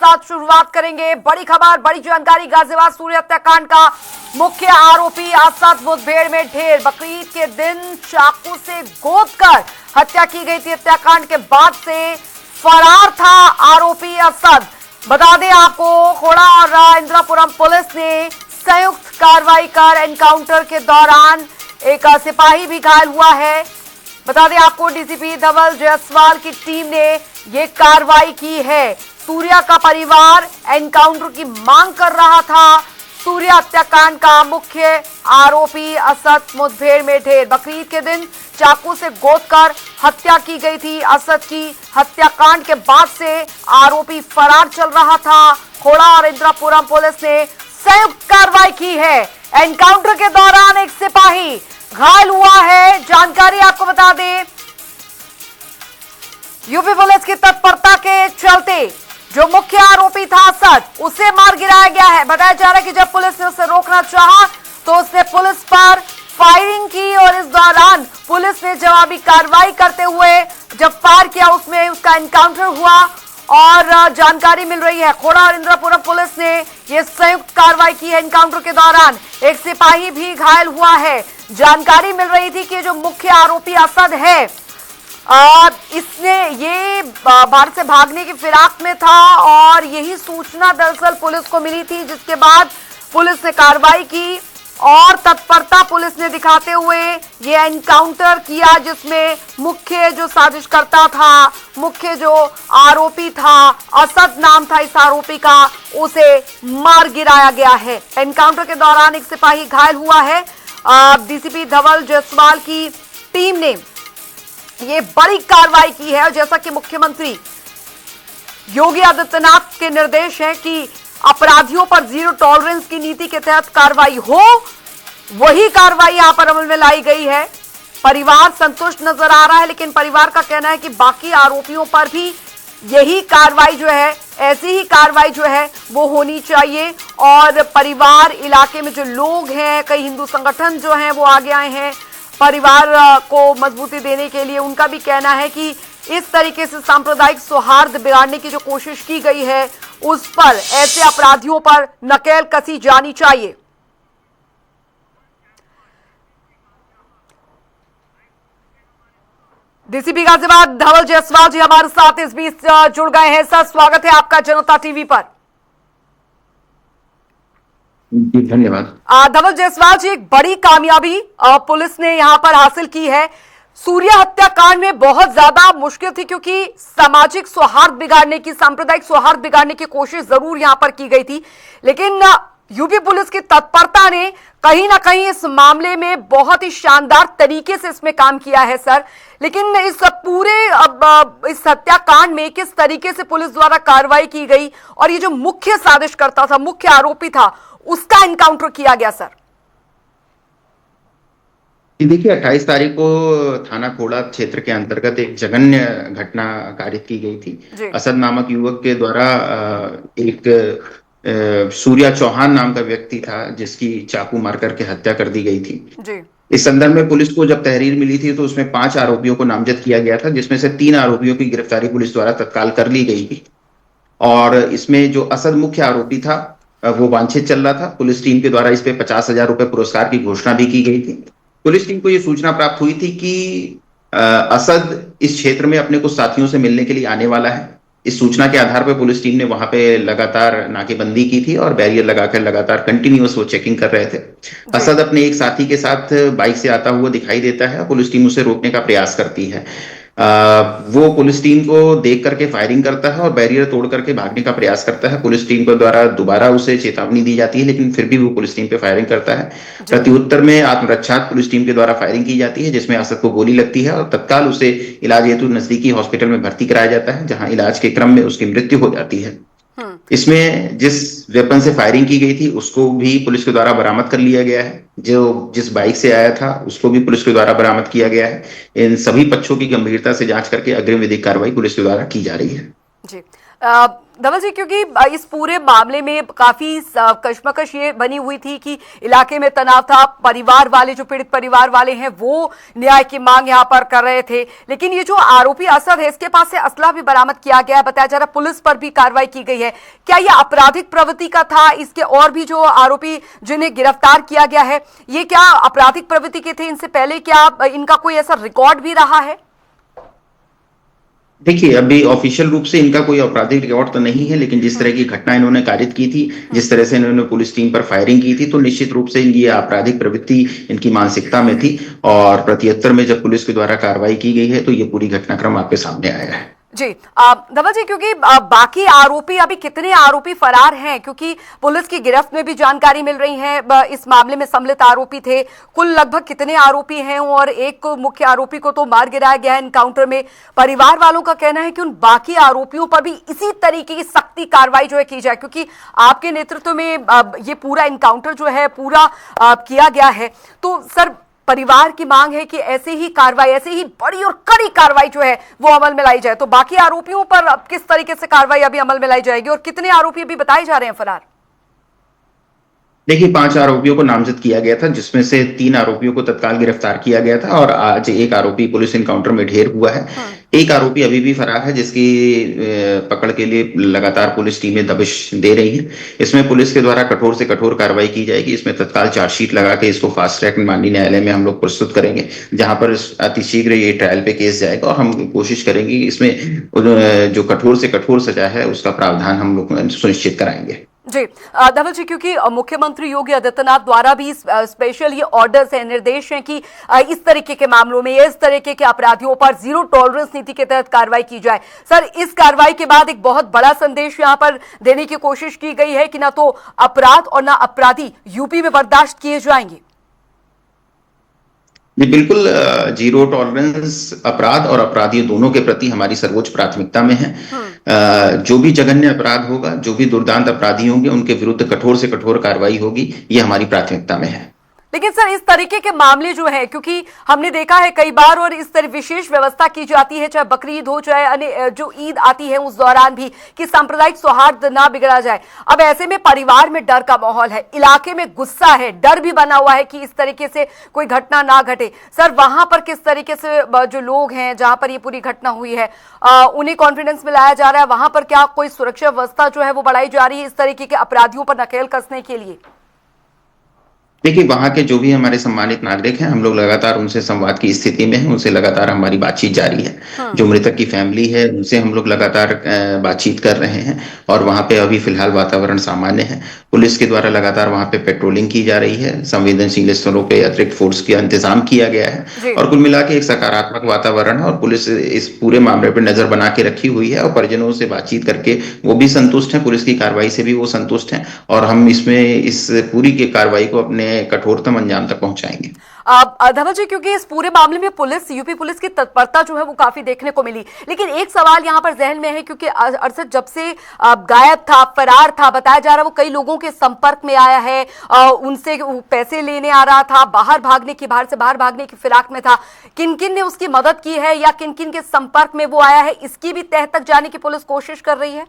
साथ शुरुआत करेंगे। बड़ी खबर, बड़ी जानकारी, गाजियाबाद सूर्य हत्याकांड का मुख्य आरोपी असद मुठभेड़ में ढेर। बकरीद के दिन चाकू से गोदकर हत्या की गई थी। हत्याकांड के बाद से फरार था आरोपी असद। बता दें आपको, खोड़ा और इंद्रापुरम पुलिस ने संयुक्त कार्रवाई कर एनकाउंटर के दौरान एक सिपाही भी घायल हुआ है। बता दें आपको, डीसीपी धवल जायसवाल की टीम ने ये कार्रवाई की है। सूर्या का परिवार एनकाउंटर की मांग कर रहा था। सूर्या हत्याकांड का मुख्य आरोपी असद मुठभेड़ में ढेर। बकरीद के दिन चाकू से गोदकर हत्या की गई थी असद की। हत्याकांड के बाद से आरोपी फरार चल रहा था। खोड़ा और इंद्रापुरम पुलिस ने संयुक्त कार्रवाई की है। एनकाउंटर के दौरान एक सिपाही घायल हुआ है। जानकारी आपको बता दें, यूपी पुलिस की तत्परता के चलते जो मुख्य आरोपी था असद, उसे मार गिराया गया है। बताया जा रहा है कि जब पुलिस ने उसे रोकना चाहा तो उसने पुलिस पर फायरिंग की और इस दौरान पुलिस ने जवाबी कार्रवाई करते हुए जब फायर किया उसमें उसका एनकाउंटर हुआ। और जानकारी मिल रही है, खोड़ा और इंद्रापुरम पुलिस ने यह संयुक्त कार्रवाई की है। एनकाउंटर के दौरान एक सिपाही भी घायल हुआ है। जानकारी मिल रही थी कि जो मुख्य आरोपी असद है, इसने ये भारत से भागने की फिराक में था और यही सूचना दरअसल पुलिस को मिली थी, जिसके बाद पुलिस ने कार्रवाई की और तत्परता पुलिस ने दिखाते हुए ये एनकाउंटर किया, जिसमें मुख्य जो साजिशकर्ता था, मुख्य जो आरोपी था, असद नाम था इस आरोपी का, उसे मार गिराया गया है। एनकाउंटर के दौरान एक सिपाही घायल हुआ है। डीसीपी धवल जायसवाल की टीम ने ये बड़ी कार्रवाई की है और जैसा कि मुख्यमंत्री योगी आदित्यनाथ के निर्देश हैं कि अपराधियों पर जीरो टॉलरेंस की नीति के तहत कार्रवाई हो, वही कार्रवाई यहां पर अमल में लाई गई है। परिवार संतुष्ट नजर आ रहा है, लेकिन परिवार का कहना है कि बाकी आरोपियों पर भी यही कार्रवाई जो है, ऐसी ही कार्रवाई जो है वो होनी चाहिए। और परिवार, इलाके में जो लोग हैं, कई हिंदू संगठन जो हैं वो आगे आए हैं परिवार को मजबूती देने के लिए। उनका भी कहना है कि इस तरीके से सांप्रदायिक सौहार्द बिगाड़ने की जो कोशिश की गई है, उस पर, ऐसे अपराधियों पर नकेल कसी जानी चाहिए। डीसीपी गाजियाबाद धवल जायसवाल जी हमारे साथ इस बीच जुड़ गए हैं। सर, स्वागत है आपका जनता टीवी पर। जी धन्यवाद। धवल जायसवाल जी, एक बड़ी कामयाबी पुलिस ने यहां पर हासिल की है। सूर्या हत्याकांड में बहुत ज्यादा मुश्किल थी, क्योंकि सामाजिक सौहार्द बिगाड़ने की, सांप्रदायिक सौहार्द बिगाड़ने की कोशिश जरूर यहां पर की गई थी, लेकिन यूपी पुलिस की तत्परता ने कहीं ना कहीं इस मामले में बहुत ही शानदार तरीके से इसमें काम किया है। सर, लेकिन इस पूरे इस हत्याकांड में किस तरीके से पुलिस द्वारा कार्रवाई की गई और ये जो मुख्य साजिशकर्ता था, मुख्य आरोपी था, उसका एनकाउंटर किया गया। सर देखिए, 28 तारीख को थाना खोड़ा क्षेत्र के अंतर्गत एक जघन्य घटना कारित की गई थी। असद नामक युवक के द्वारा एक सूर्या चौहान नाम का व्यक्ति था, जिसकी चाकू मार करके हत्या कर दी गई थी। इस संदर्भ में पुलिस को जब तहरीर मिली थी तो उसमें 5 आरोपियों को नामजद किया गया था, जिसमें से 3 आरोपियों की गिरफ्तारी पुलिस द्वारा तत्काल कर ली गई थी। और इसमें जो असद मुख्य आरोपी था वो वांछित चल रहा था। पुलिस टीम के द्वारा इस पे 50,000 रुपए पुरस्कार की घोषणा भी की गई थी। पुलिस टीम को यह सूचना प्राप्त हुई थी कि असद इस क्षेत्र में अपने कुछ साथियों से मिलने के लिए आने वाला है। इस सूचना के आधार पर पुलिस टीम ने वहां पे लगातार नाकेबंदी की थी और बैरियर लगाकर लगातार कंटिन्यूअस वो चेकिंग कर रहे थे। असद अपने एक साथी के साथ बाइक से आता हुआ दिखाई देता है। पुलिस टीम उसे रोकने का प्रयास करती है। वो पुलिस टीम को देख करके फायरिंग करता है और बैरियर तोड़ करके भागने का प्रयास करता है। पुलिस टीम के द्वारा दोबारा उसे चेतावनी दी जाती है, लेकिन फिर भी वो पुलिस टीम पे फायरिंग करता है। प्रत्युत्तर में आत्मरक्षार्थ पुलिस टीम के द्वारा फायरिंग की जाती है, जिसमें असद को गोली लगती है और तत्काल उसे इलाज हेतु नजदीकी हॉस्पिटल में भर्ती कराया जाता है, जहां इलाज के क्रम में उसकी मृत्यु हो जाती है। इसमें जिस वेपन से फायरिंग की गई थी उसको भी पुलिस के द्वारा बरामद कर लिया गया है। जो जिस बाइक से आया था उसको भी पुलिस के द्वारा बरामद किया गया है। इन सभी पक्षों की गंभीरता से जांच करके अग्रिम विधिक कार्रवाई पुलिस के द्वारा की जा रही है। जी, धवल जी, क्योंकि इस पूरे मामले में काफी कश्मकश ये बनी हुई थी कि इलाके में तनाव था, परिवार वाले, जो पीड़ित परिवार वाले हैं वो न्याय की मांग यहाँ पर कर रहे थे, लेकिन ये जो आरोपी असद है इसके पास से असला भी बरामद किया गया है, बताया जा रहा है पुलिस पर भी कार्रवाई की गई है। क्या ये आपराधिक प्रवृत्ति का था? इसके और भी जो आरोपी जिन्हें गिरफ्तार किया गया है ये क्या आपराधिक प्रवृत्ति के थे? इनसे पहले क्या इनका कोई ऐसा रिकॉर्ड भी रहा है? देखिए, अभी ऑफिशियल रूप से इनका कोई आपराधिक रिकॉर्ड तो नहीं है, लेकिन जिस तरह की घटना इन्होंने कारित की थी, जिस तरह से इन्होंने पुलिस टीम पर फायरिंग की थी, तो निश्चित रूप से ये आपराधिक प्रवृत्ति इनकी मानसिकता में थी। और प्रत्युत्तर में जब पुलिस के द्वारा कार्रवाई की गई है तो ये पूरी घटनाक्रम आपके सामने आया है। जी धवल जी, क्योंकि बाकी आरोपी, अभी कितने आरोपी फरार हैं? क्योंकि पुलिस की गिरफ्त में भी जानकारी मिल रही है इस मामले में सम्मिलित आरोपी थे, कुल लगभग कितने आरोपी हैं? और एक मुख्य आरोपी को तो मार गिराया गया है एनकाउंटर में। परिवार वालों का कहना है कि उन बाकी आरोपियों पर भी इसी तरीके की सख्ती कार्रवाई जो है की जाए, क्योंकि आपके नेतृत्व में ये पूरा एनकाउंटर जो है पूरा किया गया है। तो सर, परिवार की मांग है कि ऐसे ही कार्रवाई, ऐसे ही बड़ी और कड़ी कार्रवाई जो है वो अमल में लाई जाए। तो बाकी आरोपियों पर अब किस तरीके से कार्रवाई अभी अमल में लाई जाएगी और कितने आरोपी अभी बताए जा रहे हैं फरार? देखिए, 5 आरोपियों को नामजद किया गया था, जिसमें से 3 आरोपियों को तत्काल गिरफ्तार किया गया था और आज एक आरोपी पुलिस एनकाउंटर में ढेर हुआ है। एक आरोपी अभी भी फरार है, जिसकी पकड़ के लिए लगातार पुलिस टीमें दबिश दे रही हैं। इसमें पुलिस के द्वारा कठोर से कठोर कार्रवाई की जाएगी। इसमें तत्काल चार्जशीट लगा के इसको फास्ट ट्रैक माननीय न्यायालय में हम लोग प्रस्तुत करेंगे, जहां पर अतिशीघ्र ये ट्रायल पे केस जाएगा और हम कोशिश करेंगे इसमें जो कठोर से कठोर सजा है उसका प्रावधान हम लोग सुनिश्चित कराएंगे। जी धवल जी, क्योंकि मुख्यमंत्री योगी आदित्यनाथ द्वारा भी स्पेशल ये ऑर्डर्स हैं, निर्देश हैं कि इस तरीके के मामलों में, इस तरीके के अपराधियों पर जीरो टॉलरेंस नीति के तहत कार्रवाई की जाए। सर, इस कार्रवाई के बाद एक बहुत बड़ा संदेश यहाँ पर देने की कोशिश की गई है कि ना तो अपराध और ना अपराधी यूपी में बर्दाश्त किए जाएंगे। जी बिल्कुल, जीरो टॉलरेंस अपराध और अपराधियों दोनों के प्रति हमारी सर्वोच्च प्राथमिकता में है। जो भी जघन्य अपराध होगा, जो भी दुर्दांत अपराधी होंगे, उनके विरुद्ध कठोर से कठोर कार्रवाई होगी, ये हमारी प्राथमिकता में है। लेकिन सर, इस तरीके के मामले जो है, क्योंकि हमने देखा है कई बार और इस तरह विशेष व्यवस्था की जाती है, चाहे बकरीद हो, चाहे अन्य जो ईद आती है उस दौरान भी, कि सांप्रदायिक सौहार्द ना बिगड़ा जाए। अब ऐसे में परिवार में डर का माहौल है, इलाके में गुस्सा है, डर भी बना हुआ है कि इस तरीके से कोई घटना ना घटे। सर, वहां पर किस तरीके से जो लोग हैं जहां पर ये पूरी घटना हुई है उन्हें कॉन्फिडेंस में लाया जा रहा है? वहां पर क्या कोई सुरक्षा व्यवस्था जो है वो बढ़ाई जा रही है इस तरीके के अपराधियों पर नकेल कसने के लिए? देखिए, वहाँ के जो भी हमारे सम्मानित नागरिक हैं, हम लोग लगातार उनसे संवाद की स्थिति में हैं, उनसे लगातार हमारी बातचीत जारी है। जो मृतक की फैमिली है उनसे हम लोग लगातार बातचीत कर रहे हैं और वहाँ पे अभी फिलहाल वातावरण सामान्य है। पुलिस के द्वारा लगातार वहाँ पे पेट्रोलिंग की जा रही है, संवेदनशील स्थलों पे अतिरिक्त फोर्स का इंतजाम किया गया है और कुल मिला के एक सकारात्मक वातावरण है और पुलिस इस पूरे मामले पर नजर बना के रखी हुई है और परिजनों से बातचीत करके वो भी संतुष्ट है, पुलिस की कार्रवाई से भी वो संतुष्ट है और हम इसमें इस पूरी की कार्रवाई को अपने कठोरतम अंजाम तक पहुंचाएंगे। धवल जी, क्योंकि इस पूरे मामले में पुलिस, यूपी पुलिस की तत्परता जो है वो काफी देखने को मिली, लेकिन एक सवाल यहाँ पर जहन में है, क्योंकि अरशद जब से गायब था, फरार था, बताया जा रहा है वो कई लोगों के संपर्क में आया है, उनसे पैसे लेने आ रहा था, बाहर से बाहर भागने की फिराक में था। किन किन ने उसकी मदद की है या किन किन के संपर्क में वो आया है, इसकी भी तह तक जाने की पुलिस कोशिश कर रही है?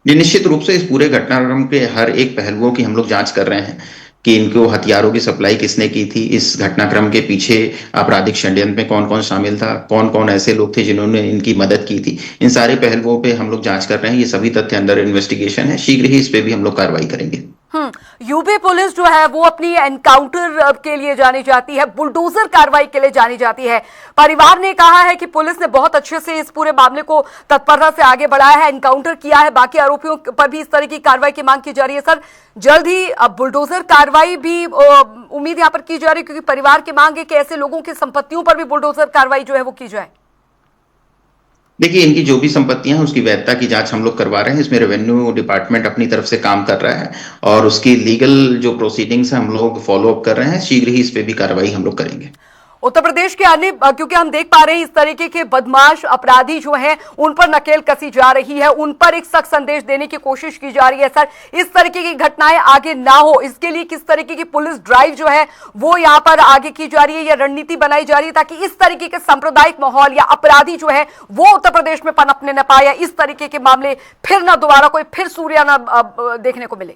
निश्चित रूप से इस पूरे घटनाक्रम के हर एक पहलुओं की हम लोग जांच कर रहे हैं कि इनको हथियारों की सप्लाई किसने की थी, इस घटनाक्रम के पीछे आपराधिक षड्यंत्र में कौन कौन शामिल था, कौन कौन ऐसे लोग थे जिन्होंने इनकी मदद की थी। इन सारे पहलुओं पे हम लोग जांच कर रहे हैं। ये सभी तथ्य अंडर इन्वेस्टिगेशन है, शीघ्र ही इस पे भी हम लोग कार्रवाई करेंगे। यूपी पुलिस जो है वो अपनी एनकाउंटर के लिए जानी जाती है, बुलडोजर कार्रवाई के लिए जानी जाती है। परिवार ने कहा है कि पुलिस ने बहुत अच्छे से इस पूरे मामले को तत्परता से आगे बढ़ाया है, एनकाउंटर किया है, बाकी आरोपियों पर भी इस तरह की कार्रवाई की मांग की जा रही है। सर, जल्द ही बुलडोजर कार्रवाई भी उम्मीद यहाँ पर की जा रही है, क्योंकि परिवार की मांग है कि ऐसे लोगों की संपत्तियों पर भी बुलडोजर कार्रवाई जो है वो की जाए। देखिए, इनकी जो भी संपत्तियां हैं उसकी वैधता की जांच हम लोग करवा रहे हैं। इसमें रेवेन्यू डिपार्टमेंट अपनी तरफ से काम कर रहा है और उसकी लीगल जो प्रोसीडिंग्स है हम लोग फॉलो अप कर रहे हैं। शीघ्र ही इस पे भी कार्रवाई हम लोग करेंगे। उत्तर प्रदेश के अन्य, क्योंकि हम देख पा रहे हैं इस तरीके के बदमाश अपराधी जो हैं उन पर नकेल कसी जा रही है, उन पर एक सख्त संदेश देने की कोशिश की जा रही है। सर, इस तरीके की घटनाएं आगे ना हो, इसके लिए किस तरीके की पुलिस ड्राइव जो है वो यहाँ पर आगे की जा रही है या रणनीति बनाई जा रही है, ताकि इस तरीके के सांप्रदायिक माहौल या अपराधी जो है वो उत्तर प्रदेश में पनपने न पाए, या इस तरीके के मामले फिर ना दोबारा कोई फिर सूर्या ना देखने को मिले?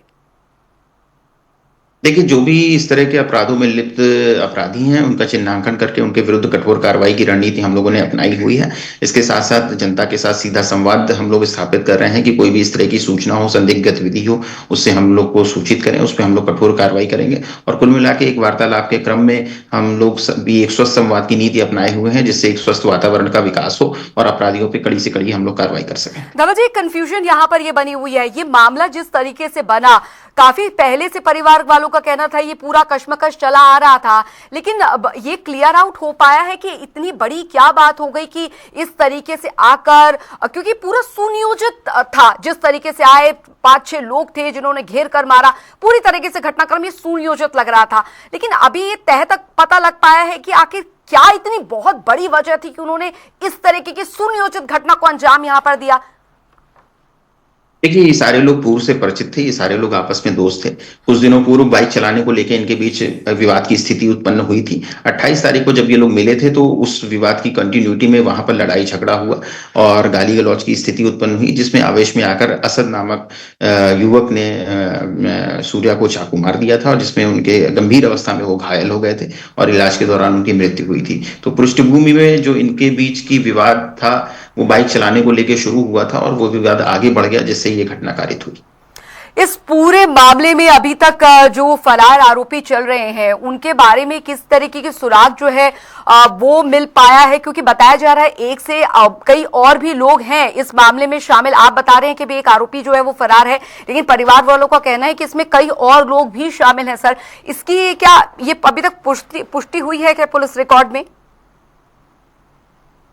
देखिए, जो भी इस तरह के अपराधों में लिप्त अपराधी हैं, उनका चिन्हांकन करके उनके विरुद्ध कठोर कार्रवाई की रणनीति हम लोगों ने अपनाई हुई है। इसके साथ-साथ जनता के साथ सीधा संवाद हम लोग स्थापित कर रहे हैं कि कोई भी इस तरह की सूचना हो, संदिग्ध गतिविधि हो, उससे हम लोग को सूचित करें, उस पे हम लोग कठोर कार्रवाई करेंगे। और कुल मिला के एक वार्तालाप के क्रम में हम लोग भी एक स्वस्थ संवाद की नीति अपनाए हुए हैं, जिससे एक स्वस्थ वातावरण का विकास हो और अपराधियों पे कड़ी से कड़ी हम लोग कार्रवाई कर सकें। दादाजी, कंफ्यूजन यहाँ पर ये बनी हुई है, ये मामला जिस तरीके से बना, काफी पहले से परिवार वालों का कहना था ये पूरा कश्मकश चला आ रहा था, लेकिन अब ये क्लियर आउट हो पाया है कि इतनी बड़ी क्या बात हो गई कि इस तरीके से आकर, क्योंकि पूरा सुनियोजित था, जिस तरीके से आए 5-6 लोग थे जिन्होंने घेर कर मारा, पूरी तरीके से घटनाक्रम ये सुनियोजित लग रहा था। लेकिन अभी ये तह तक पता लग पाया है कि आखिर क्या इतनी बहुत बड़ी वजह थी कि उन्होंने इस तरीके की सुनियोजित घटना को अंजाम यहां पर दिया। देखिए, ये सारे लोग पूर्व से परिचित थे, ये सारे लोग आपस में दोस्त थे। कुछ दिनों पूर्व बाइक चलाने को लेकर इनके बीच विवाद की स्थिति उत्पन्न हुई थी। 28 तारीख को जब ये लोग मिले थे तो उस विवाद की कंटिन्यूटी में वहां पर लड़ाई झगड़ा हुआ और गाली गलौज की स्थिति उत्पन्न हुई, जिसमें आवेश में आकर असद नामक युवक ने सूर्या को चाकू मार दिया था और जिसमें उनके गंभीर अवस्था में वो घायल हो गए थे और इलाज के दौरान उनकी मृत्यु हुई थी। तो पृष्ठभूमि में जो इनके बीच की विवाद था वो बाइक चलाने को लेकर शुरू हुआ था और वो विवाद आगे बढ़ गया, जिससे ये घटना कारित हुई। इस पूरे मामले में अभी तक जो फरार आरोपी चल रहे हैं उनके बारे में किस तरीके की सुराग जो है वो मिल पाया है? क्योंकि बताया जा रहा है एक से कई और भी लोग हैं इस मामले में शामिल। आप बता रहे हैं कि भी एक आरोपी जो है वो फरार है, लेकिन परिवार वालों का कहना है कि इसमें कई और लोग भी शामिल हैं। सर, इसकी क्या ये अभी तक पुष्टि हुई है क्या पुलिस रिकॉर्ड में?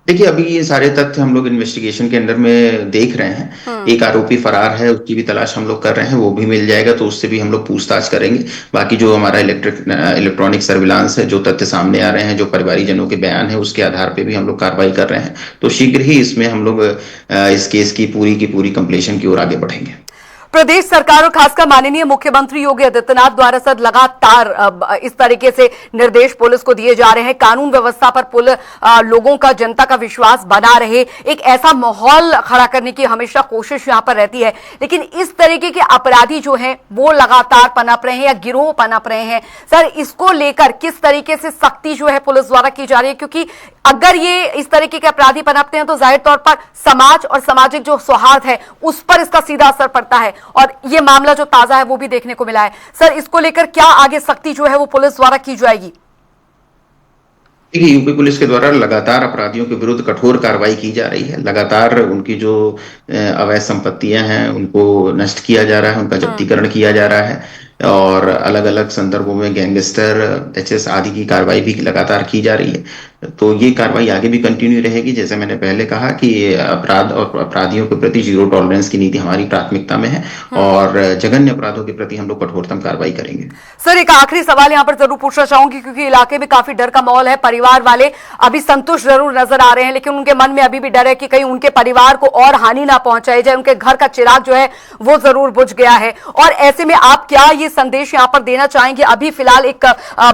देखिए, अभी ये सारे तथ्य हम लोग इन्वेस्टिगेशन के अंदर में देख रहे हैं। एक आरोपी फरार है, उसकी भी तलाश हम लोग कर रहे हैं, वो भी मिल जाएगा तो उससे भी हम लोग पूछताछ करेंगे। बाकी जो हमारा इलेक्ट्रॉनिक सर्विलांस है, जो तथ्य सामने आ रहे हैं, जो परिवारीजनों के बयान है, उसके आधार पे भी हम लोग कार्रवाई कर रहे हैं। तो शीघ्र ही इसमें हम लोग इस केस की पूरी कंप्लीशन की ओर आगे बढ़ेंगे। प्रदेश सरकार और खासकर माननीय मुख्यमंत्री योगी आदित्यनाथ द्वारा सर लगातार इस तरीके से निर्देश पुलिस को दिए जा रहे हैं, कानून व्यवस्था पर लोगों का, जनता का विश्वास बना रहे, एक ऐसा माहौल खड़ा करने की हमेशा कोशिश यहां पर रहती है। लेकिन इस तरीके के अपराधी जो हैं वो लगातार पनप रहे हैं या गिरोह पनप रहे हैं। सर, इसको लेकर किस तरीके से सख्ती जो है पुलिस द्वारा की जा रही है? क्योंकि अगर ये इस तरीके के अपराधी पनपते हैं तो जाहिर तौर पर समाज और सामाजिक जो सौहार्द है उस पर इसका सीधा असर पड़ता है, और ये मामला जो ताजा है वो भी देखने को मिला है। सर, इसको लेकर क्या आगे सख्ती जो है वो पुलिस द्वारा की जाएगी? देखिए, यूपी पुलिस के द्वारा लगातार अपराधियों के विरुद्ध कठोर कार्रवाई की जा रही है। लगातार उनकी जो अवैध संपत्तियां हैं उनको नष्ट किया जा रहा है, उनका जब्तीकरण किया जा रहा है और अलग अलग संदर्भों में गैंगस्टर, एचएस आदि की कार्रवाई भी लगातार की जा रही है। तो ये कार्रवाई आगे भी कंटिन्यू रहेगी। जैसे मैंने पहले कहा कि अपराध और अपराधियों के प्रति जीरो टॉलरेंस की नीति हमारी प्राथमिकता में है और जघन्य अपराधों के प्रति हम लोग कठोरतम कार्रवाई करेंगे। सर, एक आखिरी सवाल यहाँ पर जरूर पूछना चाहूंगी, क्योंकि इलाके में काफी डर का माहौल है। परिवार वाले अभी संतुष्ट जरूर नजर आ रहे हैं, लेकिन उनके मन में अभी भी डर है कि कहीं उनके परिवार को और हानि ना पहुंचाई जाए। उनके घर का चिराग जो है वो जरूर बुझ गया है, और ऐसे में आप क्या ये संदेश यहाँ पर देना चाहेंगे? अभी फिलहाल एक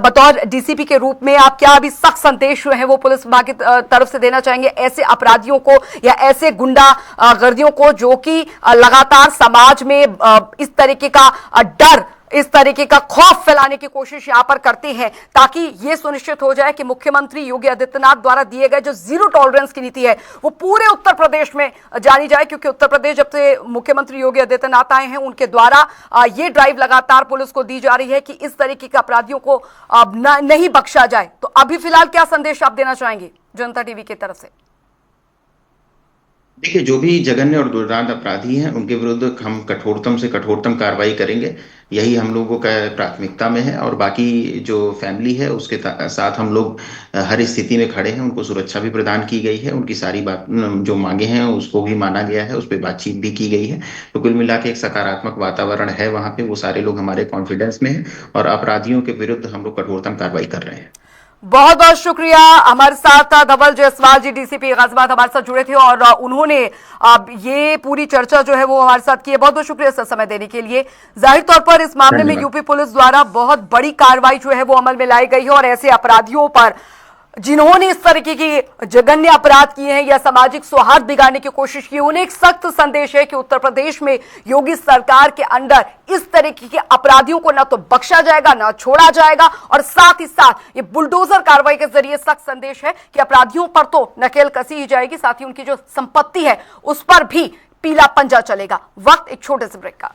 बतौर डीसीपी के रूप में आप क्या अभी सख्त संदेश है वो पुलिस विभाग की तरफ से देना चाहेंगे ऐसे अपराधियों को या ऐसे गुंडा गर्दियों को जो कि लगातार समाज में इस तरीके का डर, इस तरीके का खौफ फैलाने की कोशिश यहां पर करते हैं, ताकि यह सुनिश्चित हो जाए कि मुख्यमंत्री योगी आदित्यनाथ द्वारा दिए गए जो जीरो टॉलरेंस की नीति है वो पूरे उत्तर प्रदेश में जानी जाए? क्योंकि उत्तर प्रदेश जब से मुख्यमंत्री योगी आदित्यनाथ आए हैं उनके द्वारा ये ड्राइव लगातार पुलिस को दी जा रही है कि इस तरीके के अपराधियों को नहीं बख्शा जाए। तो अभी फिलहाल क्या संदेश आप देना चाहेंगे जनता टीवी की तरफ से? देखिए, जो भी जघन्य और दुर्दांत अपराधी हैं उनके विरुद्ध हम कठोरतम से कठोरतम कार्रवाई करेंगे, यही हम लोगों का प्राथमिकता में है। और बाकी जो फैमिली है उसके साथ हम लोग हर स्थिति में खड़े हैं, उनको सुरक्षा भी प्रदान की गई है, उनकी सारी बात जो मांगे हैं उसको भी माना गया है, उस पर बातचीत भी की गई है। तो कुल मिला के एक सकारात्मक वातावरण है वहां पे, वो सारे लोग हमारे कॉन्फिडेंस में हैं और अपराधियों के विरुद्ध हम लोग कठोरतम कार्रवाई कर रहे हैं। बहुत बहुत शुक्रिया। हमारे साथ धवल जायसवाल जी, डीसीपी गाजियाबाद, हमारे साथ जुड़े थे और उन्होंने ये पूरी चर्चा जो है वो हमारे साथ की है। बहुत बहुत शुक्रिया सर समय देने के लिए। जाहिर तौर पर इस मामले में यूपी पुलिस द्वारा बहुत बड़ी कार्रवाई जो है वो अमल में लाई गई है और ऐसे अपराधियों पर जिन्होंने इस तरीके की जघन्य अपराध किए हैं या सामाजिक सौहार्द बिगाड़ने की कोशिश की, उन्हें एक सख्त संदेश है कि उत्तर प्रदेश में योगी सरकार के अंडर इस तरीके के अपराधियों को ना तो बख्शा जाएगा ना छोड़ा जाएगा, और साथ ही साथ ये बुलडोजर कार्रवाई के जरिए सख्त संदेश है कि अपराधियों पर तो नकेल कसी ही जाएगी, साथ ही उनकी जो संपत्ति है उस पर भी पीला पंजा चलेगा। वक्त एक छोटे से ब्रेक का।